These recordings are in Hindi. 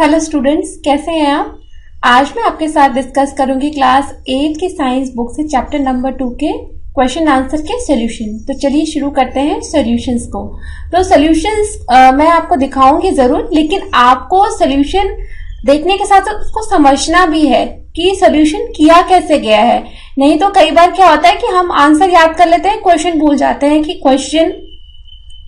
हेलो स्टूडेंट्स, कैसे हैं आप। आज मैं आपके साथ डिस्कस करूंगी क्लास 8 की साइंस बुक से चैप्टर नंबर 2 के क्वेश्चन आंसर के सॉल्यूशन। तो चलिए शुरू करते हैं सॉल्यूशंस को। तो सॉल्यूशंस मैं आपको दिखाऊंगी जरूर, लेकिन आपको सॉल्यूशन देखने के साथ साथ उसको समझना भी है कि सॉल्यूशन किया कैसे गया है। नहीं तो कई बार क्या होता है कि हम आंसर याद कर लेते हैं, क्वेश्चन भूल जाते हैं कि क्वेश्चन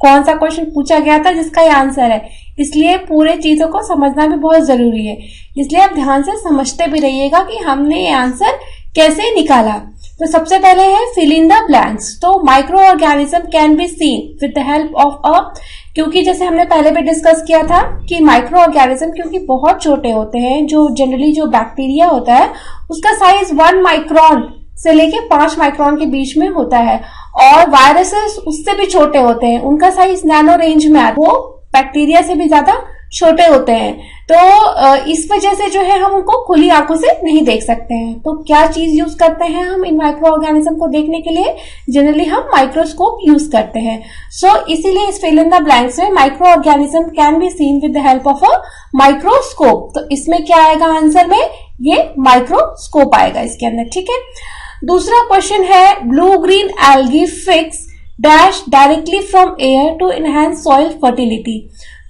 कौन सा क्वेश्चन पूछा गया था जिसका ये आंसर है। इसलिए पूरे चीजों को समझना भी बहुत जरूरी है। इसलिए आप ध्यान से समझते भी रहिएगा कि हमने ये आंसर कैसे निकाला। तो सबसे पहले है फिल इन द ब्लैंक्स। तो micro organism can be seen with the help of अ, क्योंकि जैसे हमने पहले भी डिस्कस किया था कि माइक्रो ऑर्गेनिज्म क्योंकि बहुत छोटे होते हैं, जो जनरली जो बैक्टीरिया होता है उसका साइज 1 माइक्रोन से लेके 5 माइक्रोन के बीच में होता है, और वायरसेस उससे भी छोटे होते हैं, उनका साइज नैनो रेंज में आता है, वो बैक्टीरिया से भी ज्यादा छोटे होते हैं। तो इस वजह से जो है हम उनको खुली आंखों से नहीं देख सकते हैं। तो क्या चीज यूज करते हैं हम इन माइक्रो ऑर्गेनिज्म को देखने के लिए? जनरली हम माइक्रोस्कोप यूज करते हैं। सो इसीलिए इस फिल इन द ब्लैंक्स में micro organism can be seen with the help of a microscope. तो इसमें क्या आएगा आंसर में? ये माइक्रोस्कोप आएगा इसके अंदर। ठीक है, दूसरा क्वेश्चन है blue green algae fix dash directly from air to enhance soil fertility.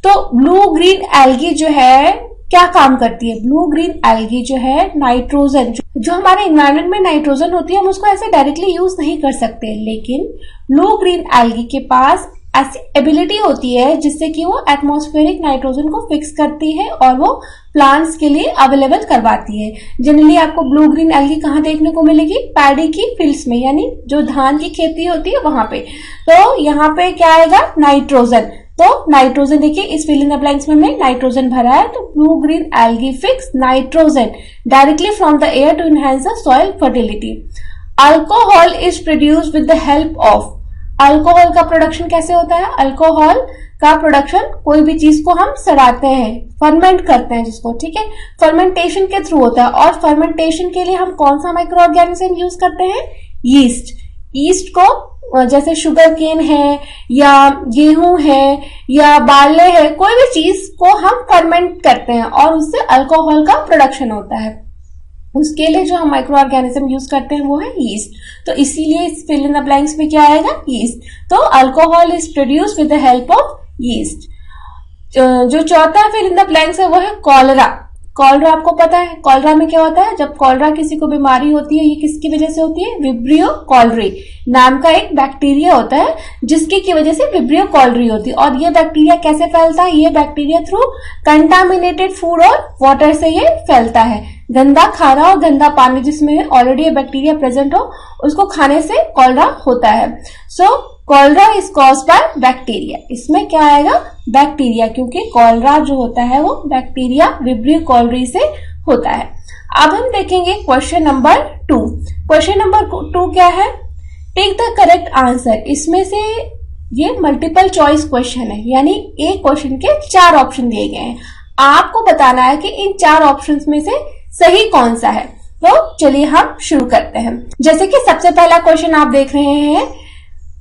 तो ब्लू ग्रीन एल्गी जो है क्या काम करती है? ब्लू ग्रीन एल्गी जो है नाइट्रोजन, जो हमारे एनवायरनमेंट में नाइट्रोजन होती है, हम उसको ऐसे डायरेक्टली यूज नहीं कर सकते, लेकिन ब्लू ग्रीन एल्गी के पास ऐसी एबिलिटी होती है जिससे कि वो एटमॉस्फेरिक नाइट्रोजन को फिक्स करती है और वो प्लांट्स के लिए अवेलेबल करवाती है। जनरली आपको ब्लू ग्रीन एल्गी कहाँ देखने को मिलेगी? पैडी की फील्ड्स में, यानी जो धान की खेती होती है वहां पे। तो यहाँ पे क्या आएगा? नाइट्रोजन। तो नाइट्रोजन देखिए इस फिल इन द ब्लैंक्स में हमने नाइट्रोजन भरा है। तो blue green algae fix nitrogen directly from the air to enhance the soil fertility. Alcohol is produced with the help of. अल्कोहल का प्रोडक्शन कैसे होता है? अल्कोहल का प्रोडक्शन कोई भी चीज को हम सड़ाते हैं, फर्मेंट करते हैं जिसको, ठीक है, फर्मेंटेशन के थ्रू होता है। और फर्मेंटेशन के लिए हम कौन सा माइक्रो ऑर्गेनिज्म यूज करते हैं? यीस्ट। यीस्ट को जैसे शुगर केन है या गेहूं है या बार्ले है, कोई भी चीज को हम फर्मेंट करते हैं और उससे अल्कोहल का प्रोडक्शन होता है। उसके लिए जो हम माइक्रो ऑर्गेनिज्म यूज करते हैं वो है यीस्ट। तो इसीलिए इस फिल इन द ब्लैंक्स में क्या आएगा? यीस्ट। तो alcohol is produce with the help of yeast. जो चौथा फिल इन द ब्लैंक्स है वो है कॉलरा। कॉलरा आपको पता है कॉलरा में क्या होता है? जब कॉलरा किसी को बीमारी होती है, ये किसकी वजह से होती है? विब्रियो कॉलरी नाम का एक बैक्टीरिया होता है जिसकी की वजह से विब्रियो कॉलरी होती है। और ये बैक्टीरिया कैसे फैलता है? ये बैक्टीरिया थ्रू कंटामिनेटेड फूड और वाटर से ये फैलता है। गंदा खाना और गंदा पानी जिसमें ऑलरेडी ये बैक्टीरिया प्रेजेंट हो, उसको खाने से कॉलरा होता है। So cholera is caused by bacteria. इसमें क्या आएगा? बैक्टीरिया, क्योंकि कॉलरा जो होता है वो बैक्टीरिया विब्रियो कॉलरी से होता है। अब हम देखेंगे क्वेश्चन नंबर 2। क्वेश्चन नंबर 2 क्या है? Take the correct answer. इसमें से ये मल्टीपल चॉइस क्वेश्चन है, यानी एक क्वेश्चन के 4 ऑप्शन दिए गए हैं। आपको बताना है कि इन 4 ऑप्शंस में से सही कौन सा है। तो चलिए हम शुरू करते हैं। जैसे कि सबसे पहला क्वेश्चन आप देख रहे हैं,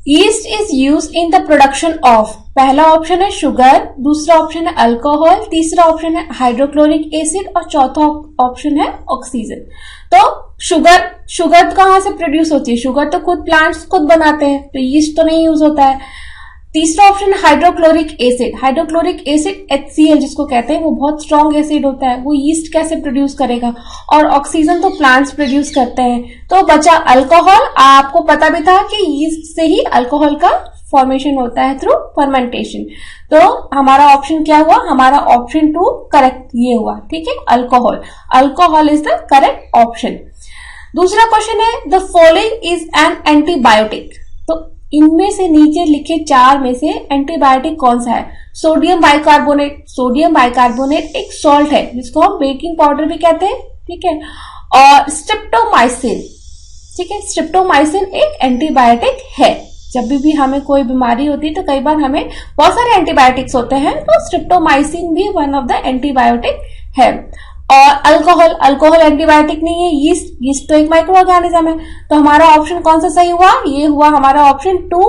east is use in the production of. पहला ऑप्शन है शुगर, दूसरा ऑप्शन है अल्कोहल, तीसरा ऑप्शन है हाइड्रोक्लोरिक एसिड और चौथा ऑप्शन है ऑक्सीजन। तो शुगर कहाँ से प्रोड्यूस होती है? शुगर तो खुद प्लांट्स खुद बनाते हैं, तो ईस्ट तो नहीं यूज होता है। तीसरा option hydrochloric acid. Hydrochloric acid HCl जिसको कहते हैं, वो बहुत स्ट्रॉन्ग एसिड होता है, वो यीस्ट कैसे प्रोड्यूस करेगा? और ऑक्सीजन तो प्लांट्स प्रोड्यूस करते हैं। तो बचा अल्कोहल। आपको पता भी था कि यीस्ट से ही अल्कोहल का फॉर्मेशन होता है थ्रू फर्मेंटेशन। तो हमारा ऑप्शन क्या हुआ? हमारा ऑप्शन 2 करेक्ट ये हुआ। ठीक है, alcohol. Alcohol is the correct option. दूसरा क्वेश्चन है the following is an antibiotic. तो इनमें से नीचे लिखे 4 में से एंटीबायोटिक कौन सा है? Sodium bicarbonate. सोडियम बाइकार्बोनेट एक सॉल्ट है जिसको हम बेकिंग पाउडर भी कहते हैं, ठीक है। और स्ट्रिप्टोमाइसिन, ठीक है, स्ट्रिप्टोमाइसिन एक एंटीबायोटिक है। जब भी हमें कोई बीमारी होती है तो कई बार हमें बहुत सारे एंटीबायोटिक्स होते हैं, तो स्ट्रिप्टोमाइसिन भी वन ऑफ द एंटीबायोटिक है। और अल्कोहल एंटीबायोटिक नहीं है। यीस्ट तो एक माइक्रो ऑर्गेनिज्म है। तो हमारा ऑप्शन कौन सा सही हुआ? ये हुआ हमारा ऑप्शन 2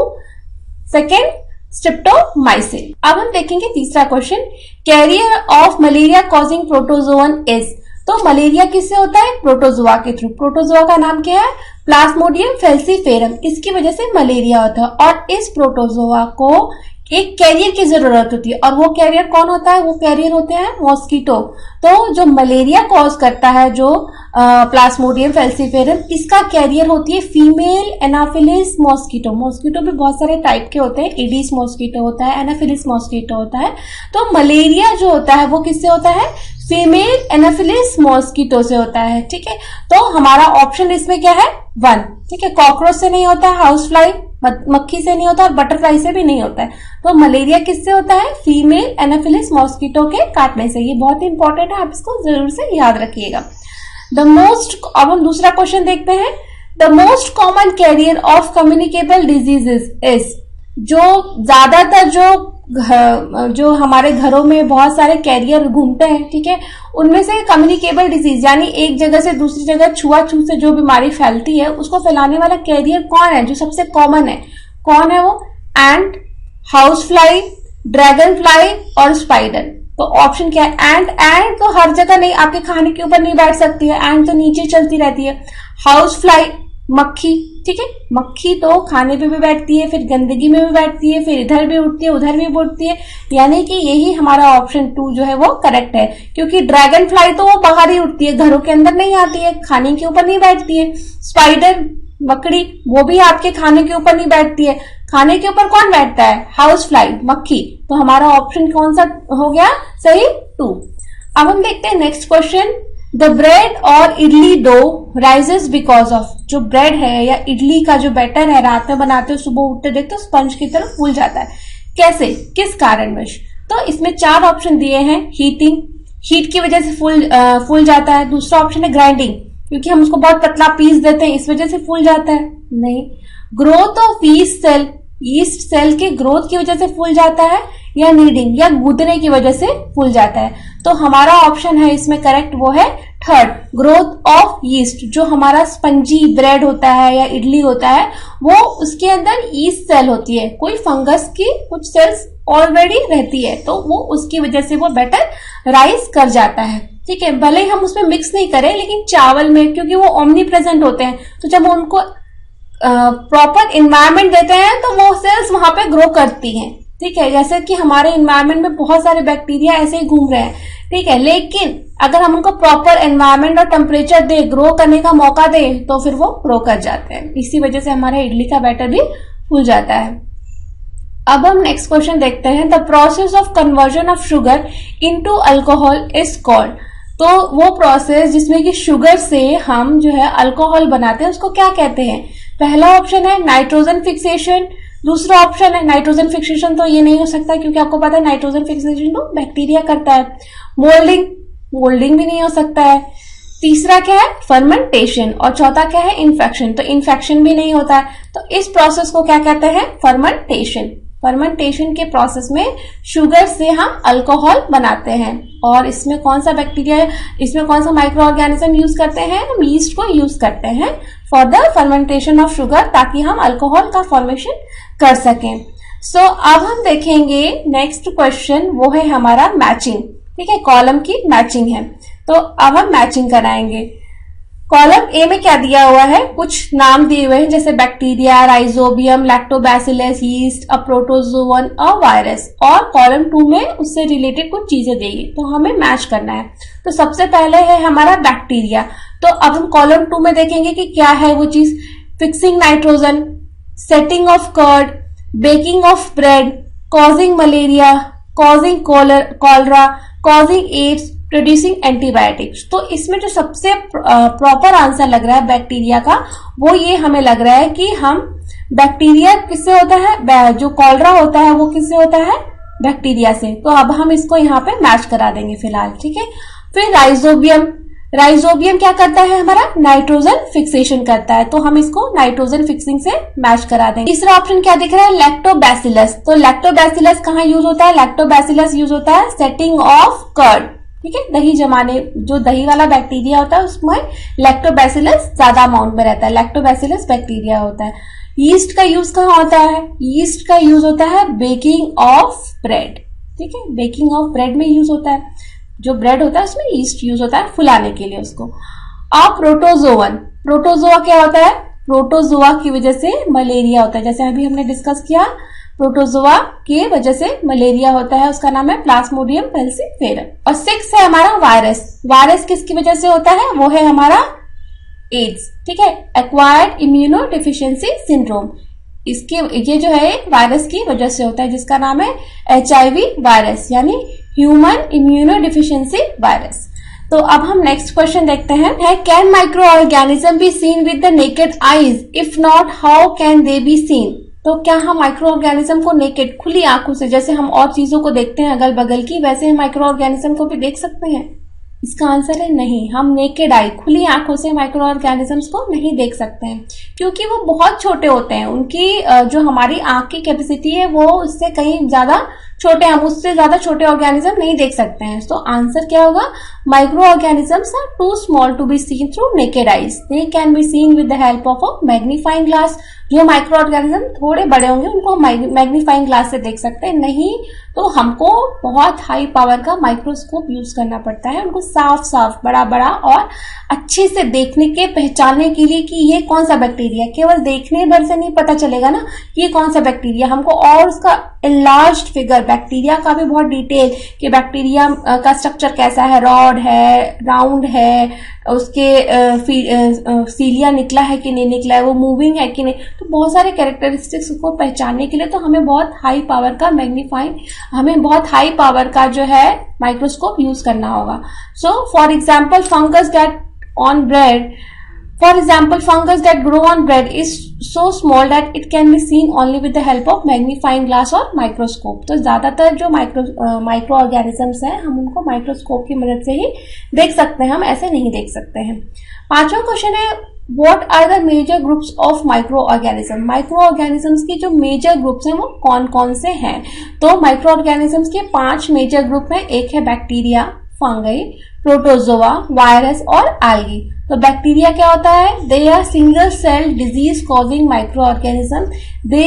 सेकेंड स्ट्रिप्टोमाइसिन। अब हम देखेंगे तीसरा question, carrier of malaria causing protozoan is. तो मलेरिया किससे होता है? प्रोटोजोआ के थ्रू। प्रोटोजोआ का नाम क्या है? Plasmodium falciparum. इसकी वजह से मलेरिया होता है और इस प्रोटोजोआ को एक कैरियर की जरूरत होती है और वो कैरियर कौन होता है? वो कैरियर होते हैं मॉस्किटो। तो जो मलेरिया कॉज करता है, जो प्लाज्मोडियम फैल्सीफेरम, इसका कैरियर होती है फीमेल एनाफिलिस मॉस्किटो। मॉस्किटो भी बहुत सारे टाइप के होते हैं, एडिस मॉस्किटो होता है, एनाफिलिस मॉस्किटो होता है। तो मलेरिया जो होता है वो किससे होता है? फीमेल एनाफिलिस मॉस्किटो से होता है। ठीक है, तो हमारा ऑप्शन इसमें क्या है? 1। ठीक है, कॉकरोच से नहीं होता है, हाउस फ्लाई मक्खी से नहीं होता और बटरफ्लाई से भी नहीं होता है। तो मलेरिया किससे होता है? फीमेल एनाफिलिस मॉस्किटो के काटने से। ये बहुत इंपॉर्टेंट है, आप इसको जरूर से याद रखिएगा। अब हम दूसरा क्वेश्चन देखते हैं। The most common carrier of communicable diseases is. जो ज्यादातर जो हमारे घरों में बहुत सारे कैरियर घूमते हैं, ठीक है, उनमें से कम्युनिकेबल डिजीज यानी एक जगह से दूसरी जगह छुआछूत से जो बीमारी फैलती है उसको फैलाने वाला कैरियर कौन है? जो सबसे कॉमन है, कौन है वो? एंट, हाउस फ्लाई, ड्रैगन फ्लाई और स्पाइडर। तो ऑप्शन क्या है? एंट तो हर जगह नहीं, आपके खाने के ऊपर नहीं बैठ सकती है, एंट तो नीचे चलती रहती है। हाउस फ्लाई मक्खी, ठीक है, मक्खी तो खाने पे भी बैठती है, फिर गंदगी में भी बैठती है, फिर इधर भी उठती है उधर भी उठती है, यानी कि यही हमारा ऑप्शन 2 जो है वो करेक्ट है। क्योंकि ड्रैगन फ्लाई तो वो बाहर ही उठती है, घरों के अंदर नहीं आती है, खाने के ऊपर नहीं बैठती है। स्पाइडर मकड़ी, वो भी आपके खाने के ऊपर नहीं बैठती है। खाने के ऊपर कौन बैठता है? हाउस फ्लाई मक्खी। तो हमारा ऑप्शन कौन सा हो गया सही? 2। अब हम देखते हैं नेक्स्ट क्वेश्चन। द ब्रेड और idli dough rises because of. जो ब्रेड है या इडली का जो बैटर है, रात में बनाते हो, सुबह उठते देखते हो स्पंज की तरह फूल जाता है। कैसे, किस कारणवश? तो इसमें 4 ऑप्शन दिए हैं। हीटिंग, हीट की वजह से फूल जाता है। दूसरा ऑप्शन है ग्राइंडिंग, क्योंकि हम उसको बहुत पतला पीस देते हैं, इस वजह से फूल जाता है। नहीं। Growth of yeast cell, yeast cell के ग्रोथ की वजह से फूल जाता है, या नीडिंग या गूदने की वजह से फूल जाता है। तो हमारा ऑप्शन है इसमें करेक्ट, वो है 3rd, ग्रोथ ऑफ यीस्ट। जो हमारा स्पंजी ब्रेड होता है या इडली होता है, वो उसके अंदर यीस्ट सेल होती है, कोई फंगस की कुछ सेल्स ऑलरेडी रहती है, तो वो उसकी वजह से वो बैटर राइज कर जाता है। ठीक है, भले ही हम उसमें मिक्स नहीं करें, लेकिन चावल में क्योंकि वो ओमनी प्रेजेंट होते हैं, तो जब उनको प्रॉपर इन्वायरमेंट देते हैं तो वो सेल्स वहां पे ग्रो करती हैं। ठीक है, जैसे कि हमारे इन्वायरमेंट में बहुत सारे बैक्टीरिया ऐसे ही घूम रहे हैं। ठीक है, लेकिन अगर हम उनको प्रॉपर एनवायरमेंट और टेम्परेचर दे, ग्रो करने का मौका दे, तो फिर वो ग्रो कर जाते हैं। इसी वजह से हमारा इडली का बैटर भी फूल जाता है। अब हम नेक्स्ट क्वेश्चन देखते हैं। The process of conversion of sugar into alcohol is called. तो वो प्रोसेस जिसमें कि शुगर से हम जो है अल्कोहल बनाते हैं, उसको क्या कहते हैं? पहला ऑप्शन है नाइट्रोजन फिक्सेशन। दूसरा ऑप्शन है नाइट्रोजन फिक्सेशन, तो ये नहीं हो सकता क्योंकि आपको पता है नाइट्रोजन फिक्सेशन तो बैक्टीरिया करता है। मोल्डिंग, मोल्डिंग भी नहीं हो सकता है। तीसरा क्या है? फर्मेंटेशन। और चौथा क्या है? इन्फेक्शन, तो इन्फेक्शन भी नहीं होता है। तो इस प्रोसेस को क्या कहते हैं? फर्मेंटेशन। फर्मेंटेशन के प्रोसेस में शुगर से हम अल्कोहल बनाते हैं। और इसमें कौन सा बैक्टीरिया है, इसमें कौन सा माइक्रो ऑर्गेनिज्म यूज करते हैं? हम यीस्ट को यूज करते हैं for the fermentation of sugar, ताकि हम अल्कोहल का फॉर्मेशन कर सकें। सो अब हम देखेंगे नेक्स्ट क्वेश्चन, वो है हमारा मैचिंग। ठीक है, कॉलम की मैचिंग है, तो अब हम मैचिंग कराएंगे। कॉलम ए में क्या दिया हुआ है? कुछ नाम दिए हुए हैं, जैसे bacteria, rhizobium, lactobacillus, yeast, a protozoan, a virus. और कॉलम 2 में उससे रिलेटेड कुछ चीजें देगी, तो हमें मैच करना है। तो सबसे पहले है हमारा बैक्टीरिया। तो अब हम कॉलम 2 में देखेंगे कि क्या है वो चीज। Fixing nitrogen, setting of curd, baking of bread, causing malaria, causing cholera, causing AIDS, producing antibiotics. तो इसमें जो सबसे प्रॉपर आंसर लग रहा है बैक्टीरिया का, वो ये हमें लग रहा है कि हम बैक्टीरिया किससे होता है, जो कॉलरा होता है वो किससे होता है? बैक्टीरिया से। तो अब हम इसको यहाँ पे मैच करा देंगे फिलहाल। ठीक है, फिर राइजोबियम, राइजोबियम क्या करता है? हमारा नाइट्रोजन फिक्सेशन करता है, तो हम इसको नाइट्रोजन फिक्सिंग से मैच करा देंगे। तीसरा ऑप्शन क्या दिख रहा है? लैक्टोबैसिलस। तो लैक्टोबैसिलस कहाँ यूज होता है? लैक्टोबैसिलस यूज होता है सेटिंग ऑफ कर्ड। ठीक है, दही जमाने, जो दही वाला बैक्टीरिया होता है उसमें लैक्टोबैसिलस ज्यादा अमाउंट में रहता है, लैक्टोबैसिलस बैक्टीरिया होता है। यीस्ट का यूज कहाँ होता है? यीस्ट का यूज होता है बेकिंग ऑफ ब्रेड, ठीक है, बेकिंग ऑफ ब्रेड में यूज होता है। जो ब्रेड होता है उसमें यीस्ट यूज होता है फुलाने के लिए उसको। अब प्रोटोजोवन, प्रोटोजोआ क्या होता है? प्रोटोजोआ की वजह से मलेरिया होता है, जैसे अभी हमने डिस्कस किया, प्रोटोजोआ की वजह से मलेरिया होता है, उसका नाम है प्लाज्मोडियम फैल्सिफेरम। और 6 है हमारा वायरस। वायरस किसकी वजह से होता है? वो है हमारा एड्स, ठीक है, एक्वायर्ड इम्यूनो डिफिशियंसी सिंड्रोम। इसके ये जो है वायरस की वजह से होता है, जिसका नाम है HIV वायरस, यानी ह्यूमन इम्यूनो डिफिशियंसी वायरस। तो अब हम नेक्स्ट क्वेश्चन देखते हैं, can micro organism B seen with the naked eyes? If not, how can they be seen? तो क्या हम माइक्रो ऑर्गेनिज्म को नेकेड, खुली आंखों से, जैसे हम और चीजों को देखते हैं अगल बगल की, वैसे हम माइक्रो ऑर्गेनिज्म को भी देख सकते हैं? इसका आंसर है नहीं। हम नेकेड आई, खुली आंखों से माइक्रो ऑर्गेनिजम्स को नहीं देख सकते हैं, क्योंकि वो बहुत छोटे होते हैं। उनकी जो हमारी आंख की कैपेसिटी है वो उससे कहीं ज्यादा छोटे, हम उससे ज्यादा छोटे ऑर्गेनिज्म नहीं देख सकते हैं। तो आंसर क्या होगा? Micro organisms are too small to be seen through naked eyes, they can be seen with the help of a magnifying glass. जो माइक्रो ऑर्गेनिज्म थोड़े बड़े होंगे उनको मैग्नीफाइंग ग्लास से देख सकते हैं, नहीं तो हमको बहुत हाई पावर का माइक्रोस्कोप यूज करना पड़ता है उनको साफ साफ, बड़ा बड़ा और अच्छे से देखने के, पहचानने के लिए कि ये कौन सा बैक्टीरिया। केवल देखने भर से नहीं पता चलेगा ना ये कौन सा बैक्टीरिया, हमको और उसका एनलार्ज्ड फिगर, बैक्टीरिया का भी बहुत डिटेल, कि बैक्टीरिया का स्ट्रक्चर कैसा है, रॉड है, राउंड है, उसके सीलिया निकला है कि नहीं निकला है, वो मूविंग है कि नहीं, तो बहुत सारे कैरेक्टरिस्टिक्स को पहचानने के लिए तो हमें बहुत हाई पावर का हमें बहुत हाई पावर का जो है माइक्रोस्कोप यूज करना होगा। So for example fungus that grow on bread is so small that it can be seen only with the help of magnifying glass और microscope। तो ज्यादातर जो माइक्रो ऑर्गेनिजम्स हैं हम उनको माइक्रोस्कोप की मदद से ही देख सकते हैं, हम ऐसे नहीं देख सकते हैं। 5वां क्वेश्चन है, What are the major groups of microorganism? Microorganisms की जो मेजर ग्रुप्स हैं वो कौन कौन से हैं? तो माइक्रोऑर्गेनिजम्स के 5 मेजर ग्रुप हैं। एक है बैक्टीरिया, फंगई, प्रोटोजोआ, वायरस और एल्गी। तो बैक्टीरिया क्या होता है? They are single cell disease causing micro organism, they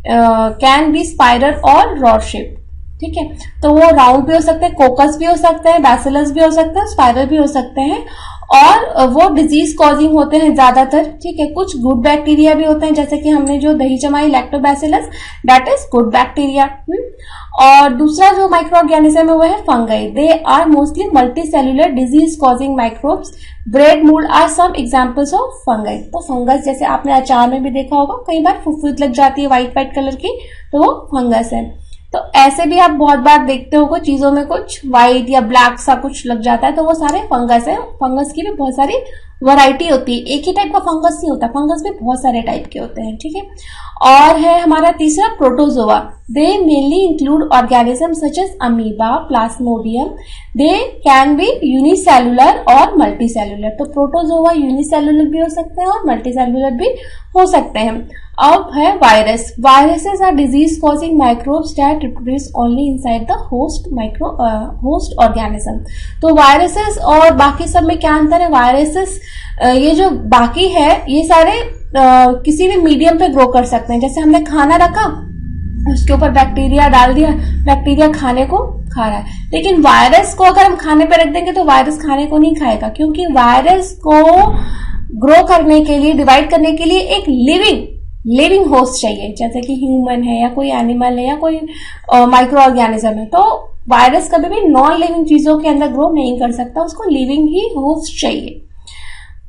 can be spiral और रॉड शेप, ठीक है, तो वो राउंड भी हो सकते हैं, कोकस भी हो सकते हैं, बैसिलस भी हो सकते हैं, स्पाइरल भी हो सकते हैं, और वो डिजीज कॉजिंग होते हैं ज्यादातर, ठीक है। कुछ गुड बैक्टीरिया भी होते हैं, जैसे कि हमने जो दही जमाई lactobacillus, that is good bacteria. और दूसरा जो माइक्रो ऑर्गेनिज्म है वो है fungi, they are mostly multi cellular disease causing microbes, bread mould are some examples of fungi. तो फंगस जैसे आपने अचार में भी देखा होगा, कई बार फुफुद लग जाती है व्हाइट कलर की, तो वो फंगस है। तो ऐसे भी आप बहुत बार देखते हो चीजों में कुछ व्हाइट या ब्लैक सा कुछ लग जाता है, तो वो सारे फंगस है। फंगस की भी बहुत सारी वैरायटी होती है, एक ही टाइप का फंगस नहीं होता, फंगस भी बहुत सारे टाइप के होते हैं, ठीक है। और है हमारा तीसरा protozoa, they mainly include organism such as amoeba, plasmodium, they can be unicellular और मल्टीसेलुलर। तो प्रोटोजोआ यूनिसेलुलर भी हो सकते हैं और मल्टीसेलुलर भी हो सकते हैं। अब है virus, viruses are disease causing microbes that reproduce only inside the host organism. तो वायरसेस और बाकी सब में क्या अंतर है? वायरसेस ये जो बाकी है ये सारे किसी भी मीडियम पे ग्रो कर सकते हैं, जैसे हमने खाना रखा उसके ऊपर बैक्टीरिया डाल दिया, बैक्टीरिया खाने को खा रहा है, लेकिन वायरस को अगर हम खाने पे रख देंगे तो वायरस खाने को नहीं खाएगा, क्योंकि वायरस को ग्रो करने के लिए, डिवाइड करने के लिए एक लिविंग होस्ट चाहिए, जैसे कि ह्यूमन है या कोई एनिमल है या कोई माइक्रो ऑर्गेनिज्म है। तो वायरस कभी भी नॉन लिविंग चीजों के अंदर ग्रो नहीं कर सकता, उसको लिविंग ही होस्ट चाहिए।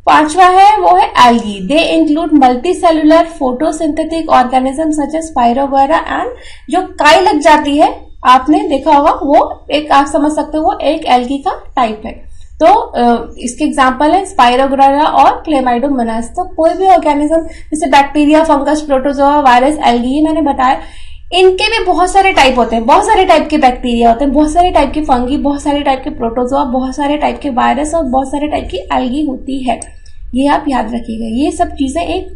5वां है वो है algae, they include multicellular photosynthetic organism such as spirogyra, and जो काई लग जाती है आपने देखा होगा, वो एक आप समझ सकते हो वो एक एल्गी का टाइप है। तो इसके एग्जाम्पल है स्पाइरोगोरा और क्लेमाइडोमोनास। तो कोई भी ऑर्गेनिज्म जैसे bacteria, fungus, protozoa, virus, algae मैंने बताया, इनके भी बहुत सारे टाइप होते हैं, बहुत सारे टाइप के बैक्टीरिया होते हैं, बहुत सारे टाइप के फंगी, बहुत सारे टाइप के प्रोटोजोआ, बहुत सारे टाइप के वायरस और बहुत सारे टाइप की एल्गी होती है। ये आप याद रखिएगा, ये सब चीजें एक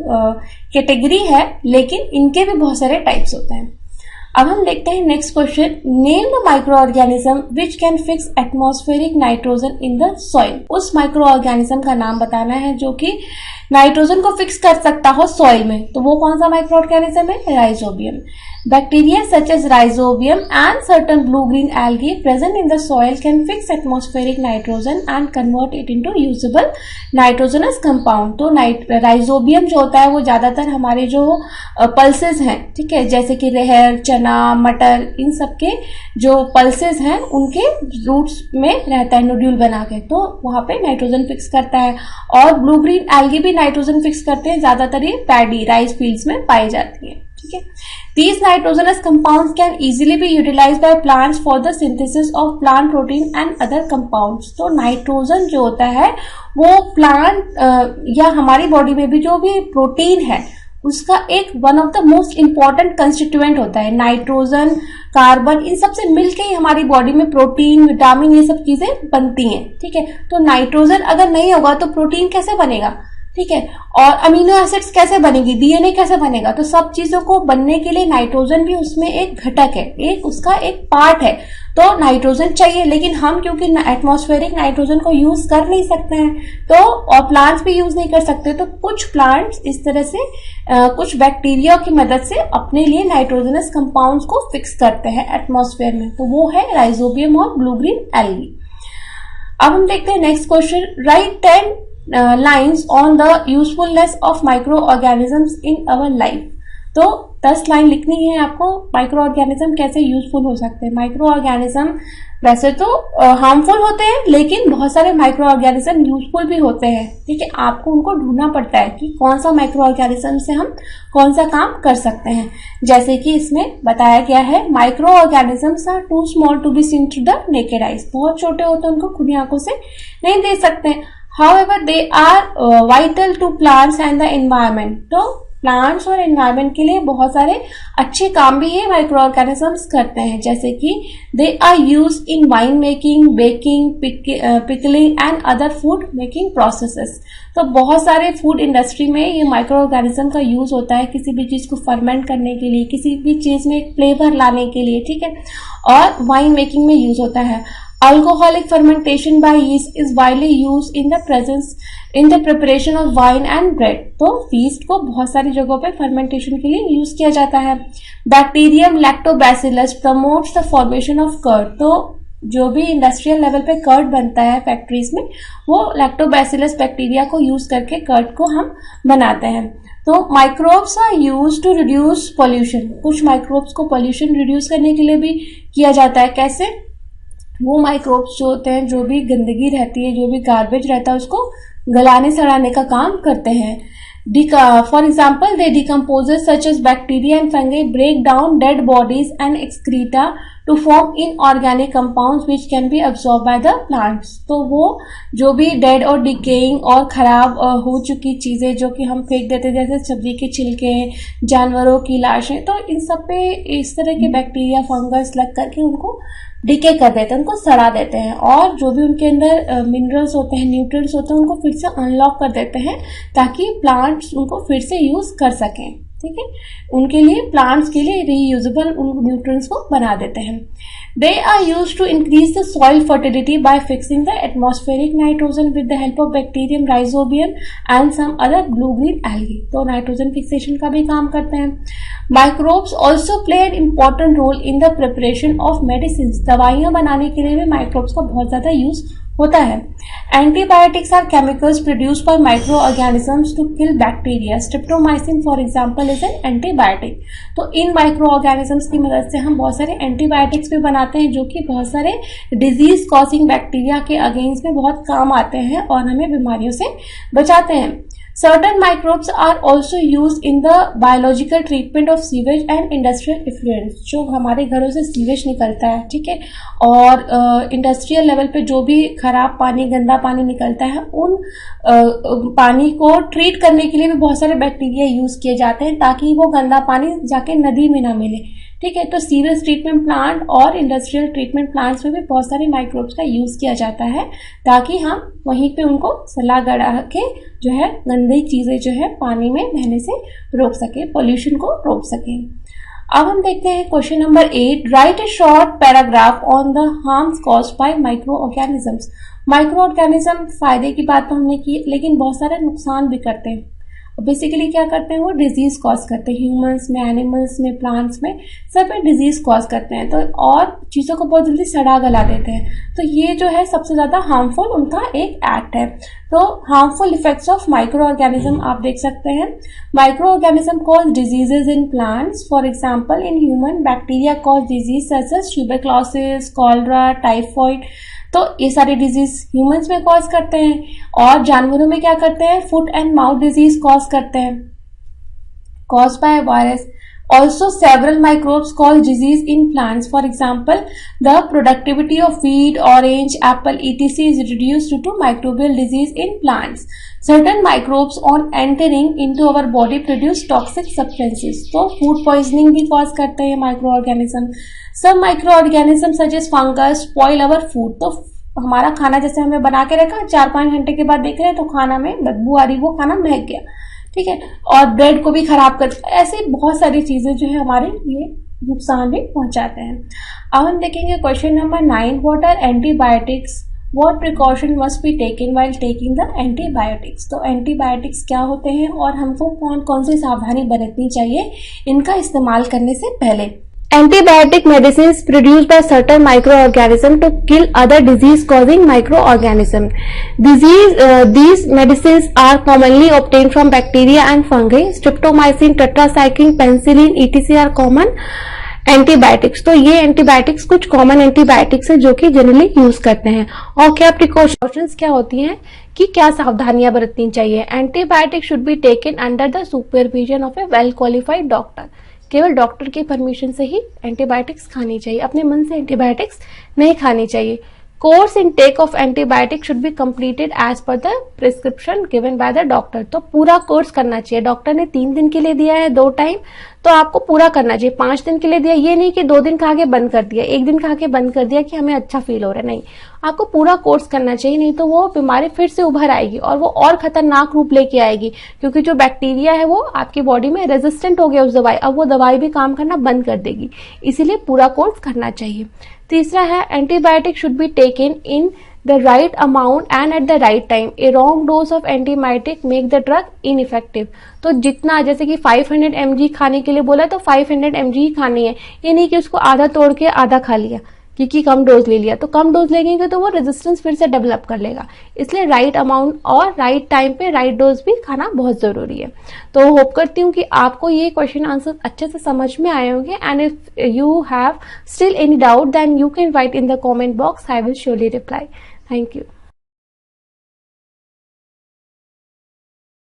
कैटेगरी है, लेकिन इनके भी बहुत सारे टाइप्स होते हैं। अब हम देखते हैं next question, name the micro organism which can fix atmospheric nitrogen in the soil. उस माइक्रो ऑर्गेनिज्म का नाम बताना है जो कि नाइट्रोजन को फिक्स कर सकता हो सॉइल में। तो वो कौन सा माइक्रो ऑर्गेनिज्म है? Rhizobium. Bacteria such as rhizobium and certain blue-green algae present in the soil can fix atmospheric nitrogen and convert it into usable nitrogenous compound। तो राइजोबियम जो होता है वो ज्यादातर हमारे जो पल्सेस हैं, ठीक है, जैसे कि रहेर, चना, मटर, इन सब के जो पल्सेस हैं उनके रूट्स में रहता है नोड्यूल बना के, तो वहां पे नाइट्रोजन फिक्स करता है। और ब्लू ग्रीन एल्गी भी नाइट्रोजन फिक्स करते हैं, ज्यादातर ये पैडी राइस फील्ड्स में पाई जाती है, ठीक है। These nitrogenous compounds can easily be utilized by plants for the synthesis of plant protein and other compounds। तो नाइट्रोजन जो होता है वो प्लांट या हमारी बॉडी में भी जो भी प्रोटीन है उसका एक one of the most important constituent होता है। नाइट्रोजन, कार्बन, इन सब से मिलके ही हमारी बॉडी में प्रोटीन, विटामिन, ये सब चीजें बनती हैं, ठीक है। तो नाइट्रोजन अगर नहीं होगा तो प्रोटीन कैसे बनेगा, ठीक है, और अमीनो एसिड्स कैसे बनेगी, डीएनए कैसे बनेगा। तो सब चीजों को बनने के लिए नाइट्रोजन भी उसमें एक घटक है, एक उसका एक पार्ट है। तो नाइट्रोजन चाहिए, लेकिन हम क्योंकि एटमॉस्फेरिक नाइट्रोजन को यूज कर नहीं सकते हैं तो, और प्लांट्स भी यूज नहीं कर सकते, तो कुछ प्लांट्स इस तरह से कुछ बैक्टीरिया की मदद से अपने लिए नाइट्रोजनस कंपाउंड्स को फिक्स करते हैं एटमॉस्फेयर में। तो वो है राइजोबियम और ब्लू ग्रीन एल्गी। अब हम देखते हैं next question, right 10 lines on the usefulness of microorganisms in our life। तो 10 लाइन लिखनी है आपको, माइक्रो ऑर्गेनिज्म कैसे यूजफुल हो सकते हैं। माइक्रो ऑर्गेनिज्म वैसे तो हार्मफुल होते हैं, लेकिन बहुत सारे माइक्रो ऑर्गेनिज्म यूजफुल भी होते हैं, ठीक है। आपको उनको ढूंढना पड़ता है कि कौन सा माइक्रो ऑर्गेनिज्म से हम कौन सा काम कर सकते हैं। जैसे कि इसमें बताया गया है, micro organisms are too small to be seen through the naked eyes. बहुत छोटे होते हैं, उनको खुली आंखों से नहीं देख सकते। However, they are vital to plants and the environment। तो प्लांट्स और एनवायरमेंट के लिए बहुत सारे अच्छे काम भी ये माइक्रो ऑर्गेनिजम्स करते हैं, जैसे कि they are use in wine making, baking, pickling and other food making processes. तो बहुत सारे फूड इंडस्ट्री में ये माइक्रो ऑर्गेनिज्म का यूज होता है, किसी भी चीज को फर्मेंट करने के लिए, किसी भी चीज में एक फ्लेवर लाने के लिए, ठीक है, और वाइन मेकिंग में यूज होता है। Alcoholic fermentation by yeast is widely used in the preparation of wine and bread। तो yeast को बहुत सारी जगहों पे fermentation के लिए यूज किया जाता है। Bacterium lactobacillus promotes the formation of curd। तो जो भी इंडस्ट्रियल लेवल पे कर्ड बनता है फैक्ट्रीज में, वो लैक्टोबैसिलस बैक्टीरिया को यूज करके कर्ड को हम बनाते हैं। तो microbes are use to reduce pollution. कुछ माइक्रोब्स को पॉल्यूशन रिड्यूस करने के लिए भी किया जाता है। कैसे? वो माइक्रोब्स जो होते हैं, जो भी गंदगी रहती है, जो भी गार्बेज रहता है, उसको गलाने सड़ाने का काम करते हैं। For example, they decomposes such as bacteria and fungi break down dead bodies and excreta to form inorganic compounds which can be absorbed by the plants। तो वो जो भी डेड और डिकेइंग और खराब हो चुकी चीजें जो कि हम फेंक देते हैं, जैसे सब्जी के छिलके, जानवरों की लाशें, तो इन सब पे इस तरह के बैक्टीरिया, फंगस लग करके उनको डिके कर देते हैं, उनको सड़ा देते हैं, और जो भी उनके अंदर मिनरल्स होते हैं, न्यूट्रिएंट्स होते हैं, उनको फिर से अनलॉक कर देते हैं ताकि प्लांट्स उनको फिर से यूज कर सकें, ठीक है। उनके लिए, प्लांट्स के लिए रीयूजेबल उन न्यूट्रिएंट्स को बना देते हैं। They are used to increase the soil fertility by fixing the atmospheric nitrogen with the help of bacterium, rhizobium and some other blue-green algae। तो नाइट्रोजन फिक्सेशन का भी काम करते हैं। Microbes also play an important role in the preparation of medicines। दवाइयां बनाने के लिए भी माइक्रोब्स का बहुत ज्यादा यूज होता है। Antibiotics are chemicals produced by micro organisms to kill bacteria. Streptomycin for example is an antibiotic. तो इन माइक्रो ऑर्गेनिजम्स की मदद से हम बहुत सारे एंटीबायोटिक्स भी बनाते हैं, जो कि बहुत सारे डिजीज कॉजिंग बैक्टीरिया के अगेंस्ट में बहुत काम आते हैं और हमें बीमारियों से बचाते हैं। Certain microbes are also used in the biological treatment of sewage and industrial effluents। जो हमारे घरों से सीवेज निकलता है, ठीक है, और इंडस्ट्रियल लेवल पे जो भी खराब पानी, गंदा पानी निकलता है, उन पानी को ट्रीट करने के लिए भी बहुत सारे बैक्टीरिया यूज किए जाते हैं ताकि वो गंदा पानी जाके नदी में ना मिले, ठीक है। तो सीवेज ट्रीटमेंट प्लांट और इंडस्ट्रियल ट्रीटमेंट प्लांट्स में भी बहुत सारे माइक्रोब्स का यूज किया जाता है ताकि हम वहीं पे उनको सलाह गड़ा के जो है गंदी चीजें जो है पानी में बहने से रोक सके, पोल्यूशन को रोक सके। अब हम देखते हैं question number 8, right A short paragraph on the harms caused by micro organisms. Micro organism फायदे की बात तो हमने की, लेकिन बहुत सारे नुकसान भी करते हैं। बेसिकली क्या करते हैं, वो डिजीज कॉज करते हैं, ह्यूमंस में, एनिमल्स में, प्लांट्स में, सब में डिजीज कॉज करते हैं। तो और चीजों को बहुत जल्दी सड़ा गला देते हैं। तो ये जो है सबसे ज्यादा हार्मफुल उनका एक एक्ट है। तो harmful effects of micro organism आप देख सकते हैं। Micro organism cause diseases in plants, for example in human bacteria cause disease such as tuberculosis, cholera, typhoid. तो ये सारे डिजीज ह्यूमंस में कॉज करते हैं, और जानवरों में क्या करते हैं, foot and mouth disease cause करते हैं, cause by virus. Also, several microbes cause disease in plants. For example, the productivity of wheat, orange, apple, etc. is reduced due to microbial disease in plants. Certain microbes, on entering into our body, produce toxic substances. तो food poisoning भी cause करते हैं microorganism. Some microorganisms such as fungus spoil our food. तो हमारा खाना जैसे हमें बना के रखा, 4-5 घंटे के बाद देख रहे हैं तो खाना में बदबू आ रही, वो खाना महक गया, ठीक है, और ब्रेड को भी खराब कर, ऐसे बहुत सारी चीजें जो है हमारे लिए नुकसान भी पहुंचाते हैं। अब हम देखेंगे question number 9, what are antibiotics, what precaution must be taken while taking the antibiotics. तो एंटीबायोटिक्स क्या होते हैं और हमको कौन कौन सी सावधानी बरतनी चाहिए इनका इस्तेमाल करने से पहले। Antibiotic medicines produced by certain microorganisms to kill other disease-causing microorganisms. These medicines are commonly obtained from bacteria and fungi. Streptomycin, tetracycline, penicillin, etc. are common antibiotics. तो ये एंटीबायोटिक्स कुछ कॉमन एंटीबायोटिक्स है जो कि जनरली यूज करते हैं। और क्या प्रिकॉशंस क्या होती हैं कि क्या सावधानियां बरतनी चाहिए। Antibiotic should be taken under the supervision of A well qualified doctor. केवल डॉक्टर की परमिशन से ही एंटीबायोटिक्स खानी चाहिए, अपने मन से एंटीबायोटिक्स नहीं खानी चाहिए। Course intake of antibiotic should be completed as per the prescription given by the doctor. तो पूरा कोर्स करना चाहिए। डॉक्टर ने 3 दिन के लिए दिया है 2 टाइम, तो आपको पूरा करना चाहिए। 5 दिन के लिए दिया, ये नहीं कि 2 दिन खा के बंद कर दिया, 1 दिन खा के बंद कर दिया कि हमें अच्छा फील हो रहा है, नहीं, आपको पूरा कोर्स करना चाहिए, नहीं तो वो बीमारी फिर से उभर आएगी और वो और खतरनाक रूप लेके आएगी, क्योंकि जो बैक्टीरिया है वो आपकी बॉडी में रेजिस्टेंट हो गया उस दवाई, अब वो दवाई भी काम करना बंद कर देगी, इसीलिए पूरा कोर्स करना चाहिए। तीसरा है antibiotic should be taken in the right amount and at the right time. A wrong dose of antibiotic make the drug ineffective. तो जितना, जैसे कि 500 mg खाने के लिए बोला तो 500 mg ही खानी है, ये नहीं कि उसको आधा तोड़ के आधा खा लिया क्योंकि कम डोज ले लिया। तो कम डोज लेंगे तो वो रेजिस्टेंस फिर से डेवलप कर लेगा, इसलिए राइट अमाउंट और राइट टाइम पे राइट डोज भी खाना बहुत जरूरी है। तो होप करती हूँ कि आपको ये क्वेश्चन आंसर अच्छे से समझ में आए होंगे। And if you have still any doubt then you can write in the comment box, I will surely reply. Thank you.